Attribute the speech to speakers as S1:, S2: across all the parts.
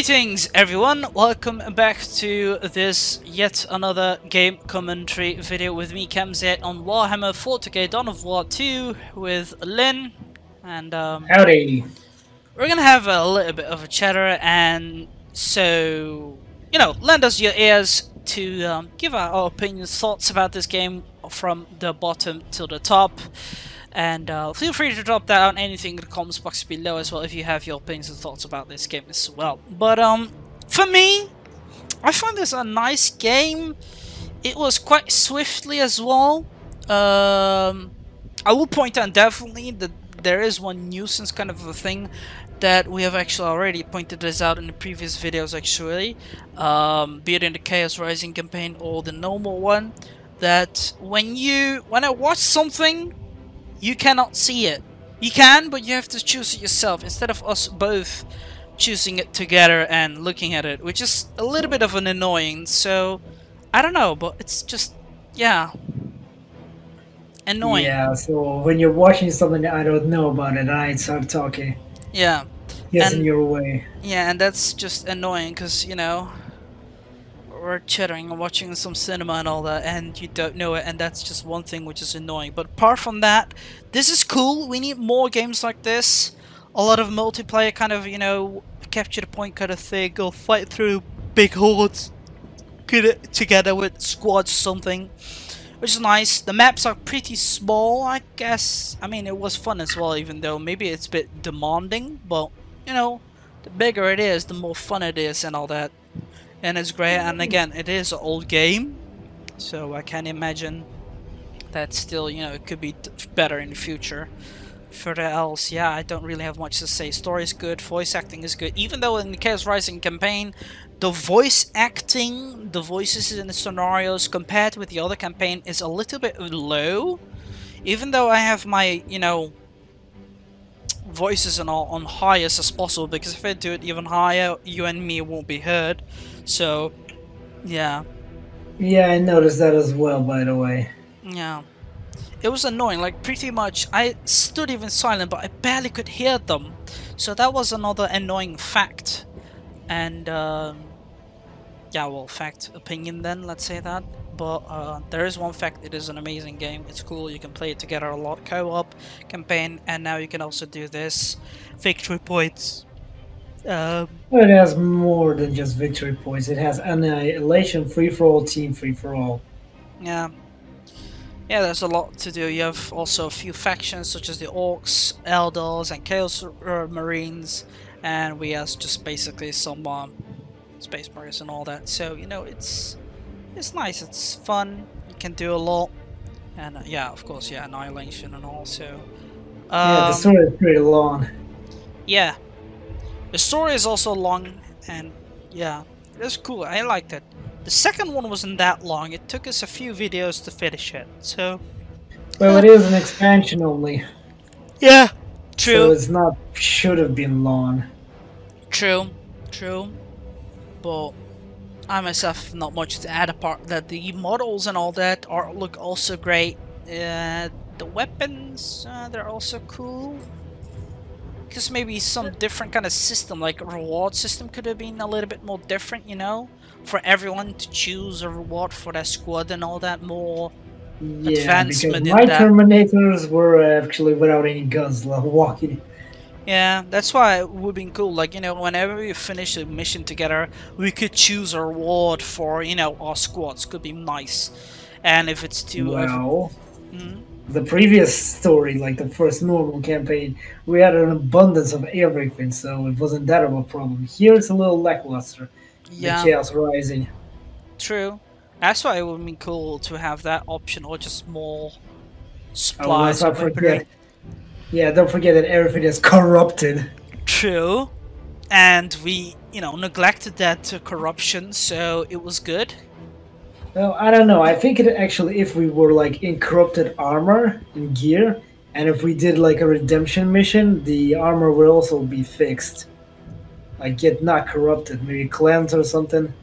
S1: Greetings everyone, welcome back to this yet another game commentary video with me, KMZ, on Warhammer 40k Dawn of War 2 with Lynn, and
S2: Howdy.
S1: we're gonna have a little bit of a chatter, and so, lend us your ears to give our opinions, thoughts about this game from the bottom to the top. And feel free to drop down anything in the comments box below as well if you have your opinions and thoughts about this game as well. But for me, I find this a nice game. It was quite swiftly as well. I will point out definitely that there is one nuisance kind of a thing that we have actually already pointed this out in the previous videos actually. Be it in the Chaos Rising campaign or the normal one. That when I watch something, you cannot see it. You can, but you have to choose it yourself instead of us both choosing it together and looking at it, which is a little bit of an annoying. So I don't know, but it's just, yeah, annoying.
S2: Yeah, so when you're watching something I don't know about it, I start talking.
S1: Yeah,
S2: Yes,
S1: and
S2: in your way.
S1: yeah, and that's just annoying because we're chattering and watching some cinema and all that, and you don't know it, and that's just one thing which is annoying. But apart from that, this is cool. We need more games like this. A lot of multiplayer kind of, capture the point kind of thing, go fight through big hordes together with squads or something, which is nice. The maps are pretty small, I guess. I mean, it was fun as well, even though maybe it's a bit demanding, but, the bigger it is, the more fun it is and all that. And it's great, and again, it is an old game, so I can imagine that still, it could be better in the future. Further else, yeah, I don't really have much to say. Story is good, voice acting is good, even though in the Chaos Rising campaign, the voice acting, the voices in the scenarios compared with the other campaign is a little bit low. Even though I have my, voices and all on highest as possible, because if I do it even higher, you and me won't be heard. So, yeah.
S2: Yeah, I noticed that as well, by the way.
S1: Yeah. It was annoying, like pretty much I stood even silent, but I barely could hear them. So that was another annoying fact. And, yeah, well, fact, opinion then, let's say that. But there is one fact, it is an amazing game. It's cool, you can play it together a lot, co-op, campaign, and now you can also do this. Victory points.
S2: It has more than just victory points. It has annihilation, free-for-all, team free-for-all.
S1: Yeah. Yeah, there's a lot to do. You have also a few factions such as the Orcs, Eldars, and Chaos Marines, and we have just basically some Space Marines and all that. So, it's nice, it's fun, you can do a lot, and yeah, of course, yeah, annihilation and all. So
S2: Yeah, the story is pretty long.
S1: yeah, the story is also long, and yeah, it's cool. I liked it. The second one wasn't that long. It took us a few videos to finish it. So
S2: Well, it is an expansion only.
S1: yeah,
S2: So
S1: true,
S2: it's not should have been long.
S1: true, but I myself have not much to add apart that the models and all that look also great. The weapons, they're also cool. Just maybe some different kind of system, like a reward system could have been a little bit more different, for everyone to choose a reward for their squad and all that, more
S2: Yeah,
S1: advancement
S2: because
S1: in
S2: my
S1: that.
S2: Terminators were actually without any guns, like walking.
S1: Yeah, that's why it would be cool. Like, whenever we finish a mission together, we could choose a reward for, our squads. Could be nice. And if it's too...
S2: Well, the previous story, like the first normal campaign, we had an abundance of everything, so it wasn't that of a problem. Here it's a little lackluster.
S1: Yeah,
S2: The Chaos Rising.
S1: true. That's why it would be cool to have that option, or just more
S2: Oh,
S1: supplies
S2: let's not
S1: and weaponry.
S2: forget. Yeah, don't forget that everything is corrupted.
S1: True. And we, neglected that to corruption, so it was good.
S2: Well, I don't know. I think it actually, if we were like in corrupted armor and gear, and if we did like a redemption mission, the armor would also be fixed. Like get not corrupted, maybe cleansed or something.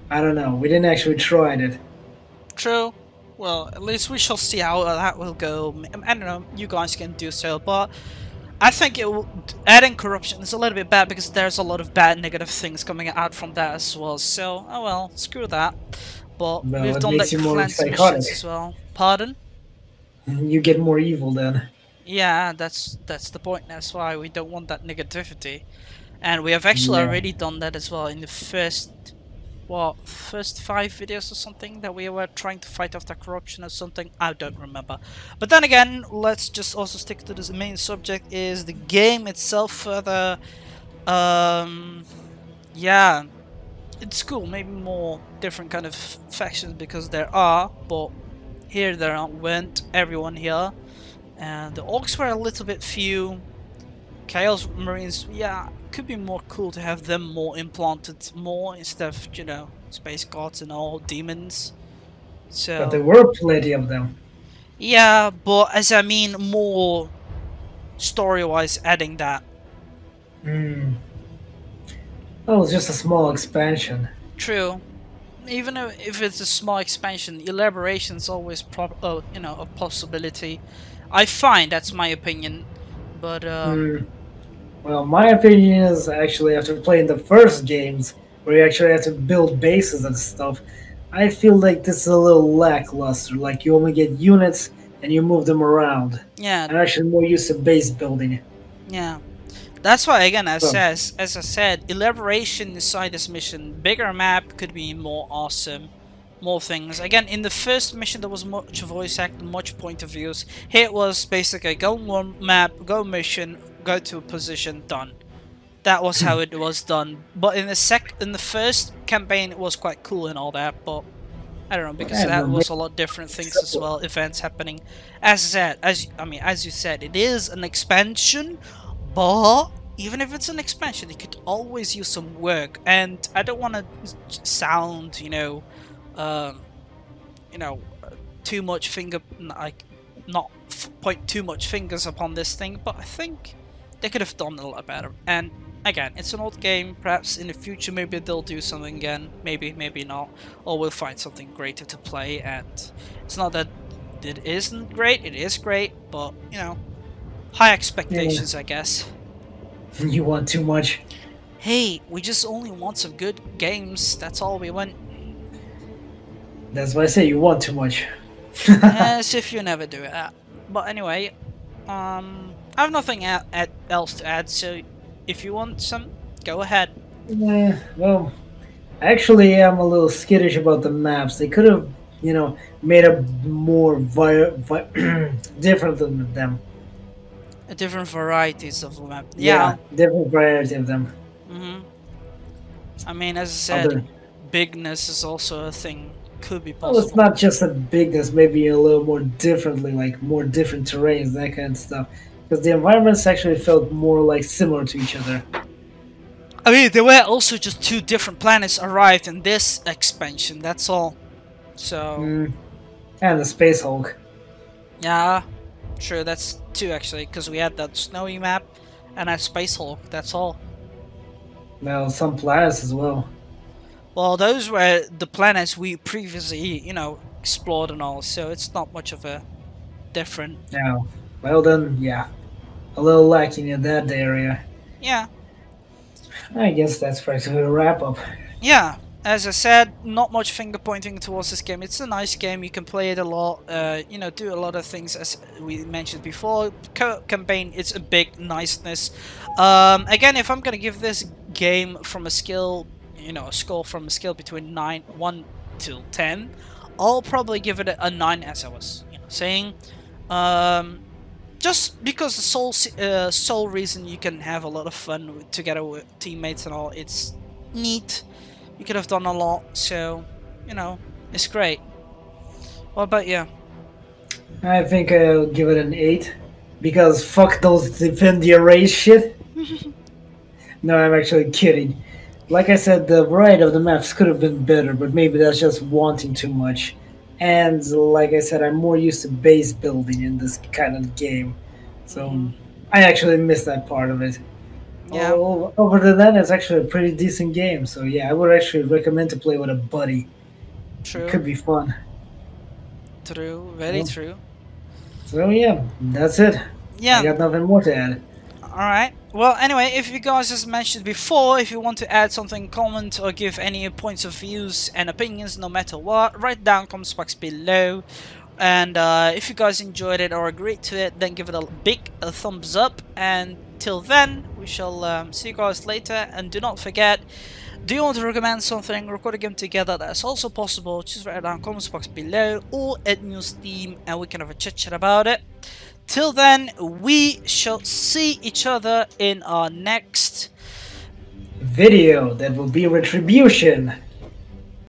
S2: I don't know. We didn't actually try it.
S1: True. Well, at least we shall see how that will go. I don't know, you guys can do so, but I think adding corruption is a little bit bad because there's a lot of bad negative things coming out from that as well. So, oh well, screw that. But
S2: Well,
S1: we've
S2: it
S1: done
S2: makes
S1: like
S2: you more
S1: cleanse missions
S2: psychotic.
S1: as well. Pardon?
S2: You get more evil then.
S1: Yeah, that's the point. That's why we don't want that negativity. And we have actually
S2: Yeah.
S1: already done that as well in the first 5 videos or something that we were trying to fight off the corruption or something. I don't remember. But then again, let's just also stick to this main subject is the game itself further. Um, yeah, it's cool. Maybe more different kind of factions because there are, but here there weren't everyone here. And the orcs were a little bit few. Chaos Marines, yeah, could be more cool to have them more implanted more instead of, space gods and all demons.
S2: But there
S1: So,
S2: were plenty of them.
S1: yeah, but as I mean, more story-wise adding that.
S2: Hmm. Well, it's just a small expansion.
S1: True. Even if it's a small expansion, elaboration is always a possibility. I find that's my opinion, but
S2: Hmm. Well, my opinion is actually after playing the first games, where you actually have to build bases and stuff, I feel like this is a little lackluster. Like you only get units and you move them around.
S1: yeah,
S2: I'm actually more used to base building.
S1: yeah. That's why again,
S2: So,
S1: as I said, elaboration inside this mission, bigger map could be more awesome, more things. Again, in the first mission there was much voice act, much point of views. Here it was basically go one map, go mission, go to a position, done. That was how it was done. But in the first campaign it was quite cool and all that, but I don't know because
S2: yeah,
S1: that
S2: but
S1: was
S2: make
S1: a lot different
S2: it
S1: things as
S2: simple.
S1: well, events happening. As I said, as you said, it is an expansion, but even if it's an expansion, it could always use some work. And I don't want to sound, um, you know, too much like not point too much fingers upon this thing, but I think they could have done a lot better. And again, it's an old game. Perhaps in the future, maybe they'll do something again. Maybe, maybe not. Or we'll find something greater to play. And it's not that it isn't great. It is great, but high
S2: Yeah,
S1: expectations, I guess.
S2: you want too much.
S1: Hey, we just only want some good games. That's all we want.
S2: That's why I say you want too much.
S1: As if you never do it. But anyway, I have nothing else to add. So if you want some, go ahead.
S2: Yeah, well, actually, I'm a little skittish about the maps. They could have, made a more different than them.
S1: Different varieties of map. Yeah.
S2: Yeah, different variety of them.
S1: hmm I mean, as I said,
S2: Other,
S1: bigness is also a thing. Could be
S2: well, it's
S1: possible.
S2: not just a bigness, maybe a little more differently, like more different terrains, that kind of stuff. Because the environments actually felt more like similar to each other.
S1: I mean, there were also just two different planets arrived in this expansion. That's all. So
S2: Mm. And the Space Hulk.
S1: yeah, sure. That's two actually, because we had that snowy map and that space hulk. That's all.
S2: Well, some planets as well.
S1: Well, those were the planets we previously, explored and all. So it's not much of a different.
S2: Yeah. Well then, yeah, a little lacking in that area.
S1: Yeah,
S2: I guess that's practically a wrap up.
S1: yeah. As I said, not much finger pointing towards this game. It's a nice game. You can play it a lot. Do a lot of things as we mentioned before. Campaign, it's a big niceness. Again, if I'm gonna give this game from a skill, a score from a scale between 1 to 10, I'll probably give it a 9, as I was, saying. Um, just because the sole reason you can have a lot of fun together with teammates and all, it's neat. You could have done a lot, so it's great. What about you?
S2: I think I'll give it an 8. Because fuck those defend the array shit. No, I'm actually kidding. Like I said, the variety of the maps could have been better, but maybe that's just wanting too much. And like I said, I'm more used to base building in this kind of game. So
S1: hmm
S2: I actually missed that part of it.
S1: Yeah,
S2: Other than that, it's actually a pretty decent game. So yeah, I would actually recommend to play with a buddy. It
S1: true,
S2: could be fun.
S1: true, very
S2: So,
S1: true.
S2: so yeah, that's it. I
S1: Yeah,
S2: got nothing more to add.
S1: Alright. Well, anyway, if you guys, as mentioned before, if you want to add something, comment, or give any points of views and opinions, no matter what, write down comment box below. And if you guys enjoyed it or agreed to it, then give it a big thumbs up. And till then, we shall see you guys later. And do not forget, do you want to recommend something, record a game together? That's also possible. Just write it down in the comments box below or add me on Steam and we can have a chit chat about it. Till then, we shall see each other in our next
S2: video that will be retribution.